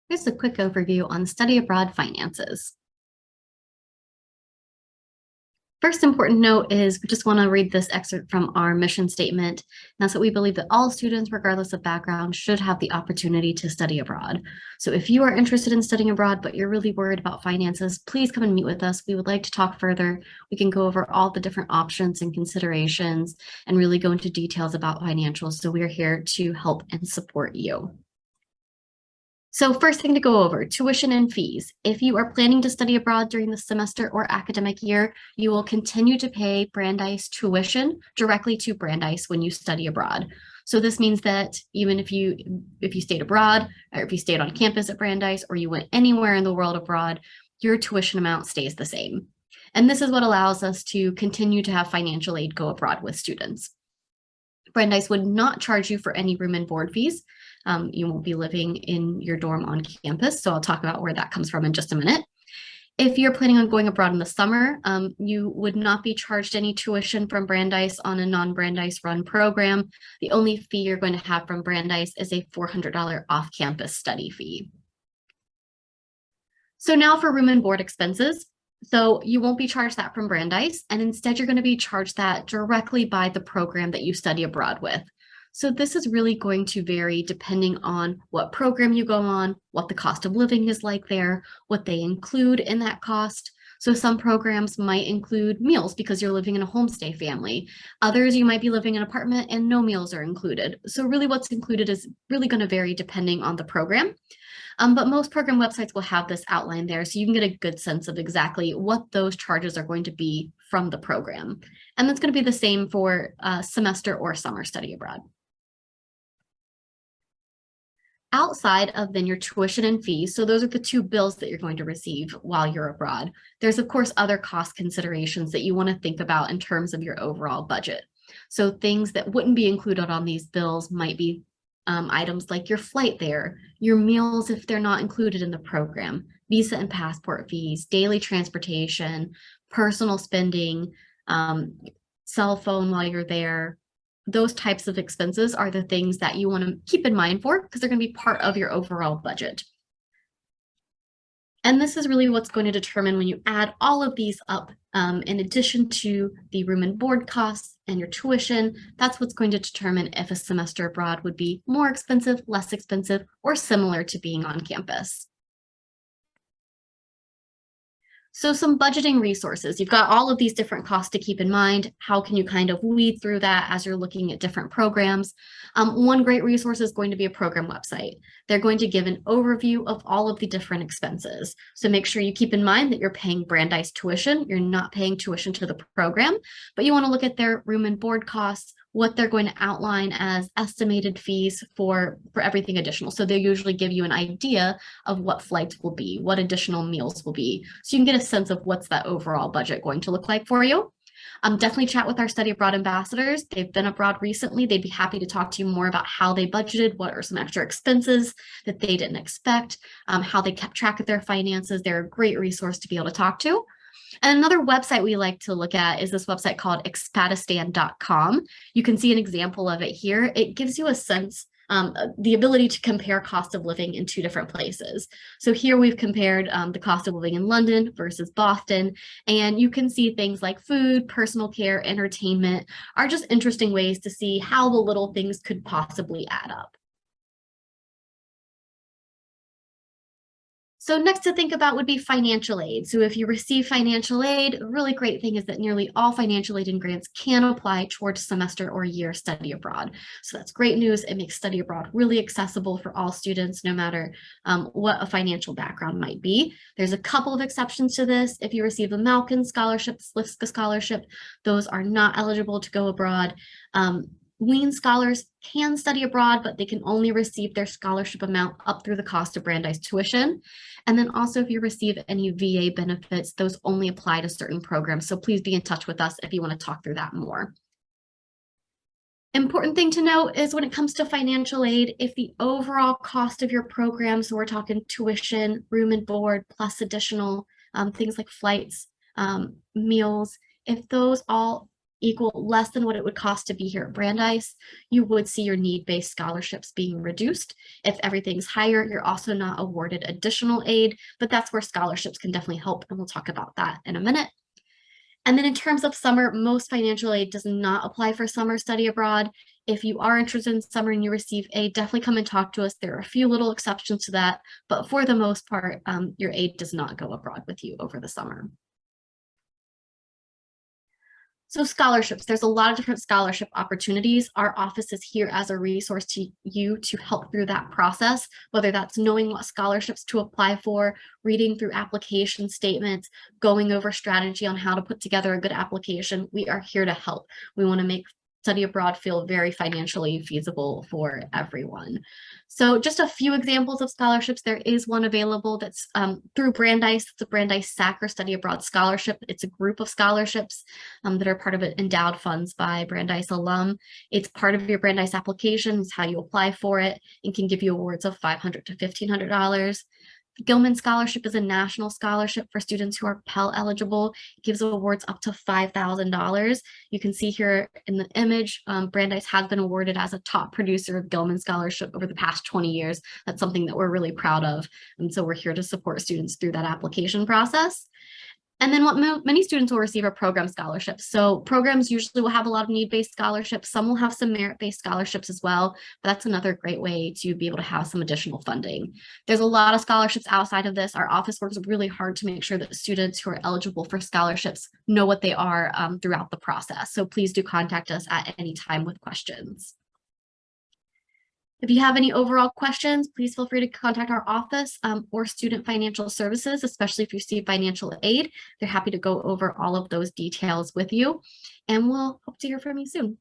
Here's a quick overview on study abroad finances. First important note is we just want to read this excerpt from our mission statement. That's that we believe that all students, regardless of background, should have the opportunity to study abroad. So if you are interested in studying abroad, but you're really worried about finances, please come and meet with us. We would like to talk further. We can go over all the different options and considerations and really go into details about financials. So we are here to help and support you. So first thing to go over, tuition and fees. If you are planning to study abroad during the semester or academic year, you will continue to pay Brandeis tuition directly to Brandeis when you study abroad. So this means that even if you stayed abroad, or if you stayed on campus at Brandeis, or you went anywhere in the world abroad, your tuition amount stays the same. And this is what allows us to continue to have financial aid go abroad with students. Brandeis would not charge you for any room and board fees. You won't be living in your dorm on campus, so I'll talk about where that comes from in just a minute. If you're planning on going abroad in the summer, you would not be charged any tuition from Brandeis on a non-Brandeis run program. The only fee you're going to have from Brandeis is a $400 off-campus study fee. So now for room and board expenses. So you won't be charged that from Brandeis, and instead you're going to be charged that directly by the program that you study abroad with. So this is really going to vary depending on what program you go on, what the cost of living is like there, what they include in that cost. So some programs might include meals because you're living in a homestay family. Others, you might be living in an apartment and no meals are included. So really what's included is really going to vary depending on the program. But most program websites will have this outline there, so you can get a good sense of exactly what those charges are going to be from the program. And that's going to be the same for semester or summer study abroad. Outside of then your tuition and fees, so those are the two bills that you're going to receive while you're abroad. There's of course other cost considerations that you want to think about in terms of your overall budget. So things that wouldn't be included on these bills might be items like your flight there, your meals if they're not included in the program, visa and passport fees, daily transportation, personal spending, cell phone while you're there. Those types of expenses are the things that you want to keep in mind for because they're going to be part of your overall budget. And this is really what's going to determine when you add all of these up, in addition to the room and board costs and your tuition, that's what's going to determine if a semester abroad would be more expensive, less expensive, or similar to being on campus. So some budgeting resources. You've got all of these different costs to keep in mind. How can you kind of weed through that as you're looking at different programs? One great resource is going to be a program website. They're going to give an overview of all of the different expenses. So make sure you keep in mind that you're paying Brandeis tuition. You're not paying tuition to the program, but you want to look at their room and board costs, what they're going to outline as estimated fees for everything additional. So they usually give you an idea of what flights will be, what additional meals will be. So you can get a sense of what's that overall budget going to look like for you. Definitely chat with our study abroad ambassadors. They've been abroad recently. They'd be happy to talk to you more about how they budgeted, what are some extra expenses that they didn't expect, how they kept track of their finances. They're a great resource to be able to talk to. And another website we like to look at is this website called expatistan.com. You can see an example of it here. It gives you a sense, the ability to compare cost of living in two different places. So here we've compared the cost of living in London versus Boston, and you can see things like food, personal care, entertainment are just interesting ways to see how the little things could possibly add up. So next to think about would be financial aid. So if you receive financial aid, a really great thing is that nearly all financial aid and grants can apply towards semester or year study abroad. So that's great news. It makes study abroad really accessible for all students, no matter what a financial background might be. There's a couple of exceptions to this. If you receive a Malkin scholarship, Slivska scholarship, those are not eligible to go abroad. Wien scholars can study abroad, but they can only receive their scholarship amount up through the cost of Brandeis tuition. And then also if you receive any VA benefits, those only apply to certain programs. So please be in touch with us if you want to talk through that more. Important thing to note is when it comes to financial aid, if the overall cost of your program, so we're talking tuition, room and board, plus additional things like flights, meals, if those all equal less than what it would cost to be here at Brandeis, you would see your need-based scholarships being reduced. If everything's higher, you're also not awarded additional aid, but that's where scholarships can definitely help, and we'll talk about that in a minute. And then in terms of summer, most financial aid does not apply for summer study abroad. If you are interested in summer and you receive aid, definitely come and talk to us. There are a few little exceptions to that, but for the most part, your aid does not go abroad with you over the summer. So scholarships, there's a lot of different scholarship opportunities. Our office is here as a resource to you to help through that process, whether that's knowing what scholarships to apply for, reading through application statements, going over strategy on how to put together a good application. We are here to help. We want to make study abroad feel very financially feasible for everyone. So just a few examples of scholarships. There is one available that's through Brandeis. It's a Brandeis SAC Study Abroad Scholarship. It's a group of scholarships that are part of endowed funds by Brandeis alum. It's part of your Brandeis application. It's how you apply for it and can give you awards of $500 to $1,500. Gilman Scholarship is a national scholarship for students who are Pell eligible. It gives awards up to $5,000. You can see here in the image, Brandeis has been awarded as a top producer of Gilman Scholarship over the past 20 years. That's something that we're really proud of. And so we're here to support students through that application process. And then what many students will receive are program scholarships. So programs usually will have a lot of need-based scholarships. Some will have some merit-based scholarships as well, but that's another great way to be able to have some additional funding. There's a lot of scholarships outside of this. Our office works really hard to make sure that students who are eligible for scholarships know what they are throughout the process. So please do contact us at any time with questions. If you have any overall questions, please feel free to contact our office or Student Financial Services, especially if you receive financial aid. They're happy to go over all of those details with you, and we'll hope to hear from you soon.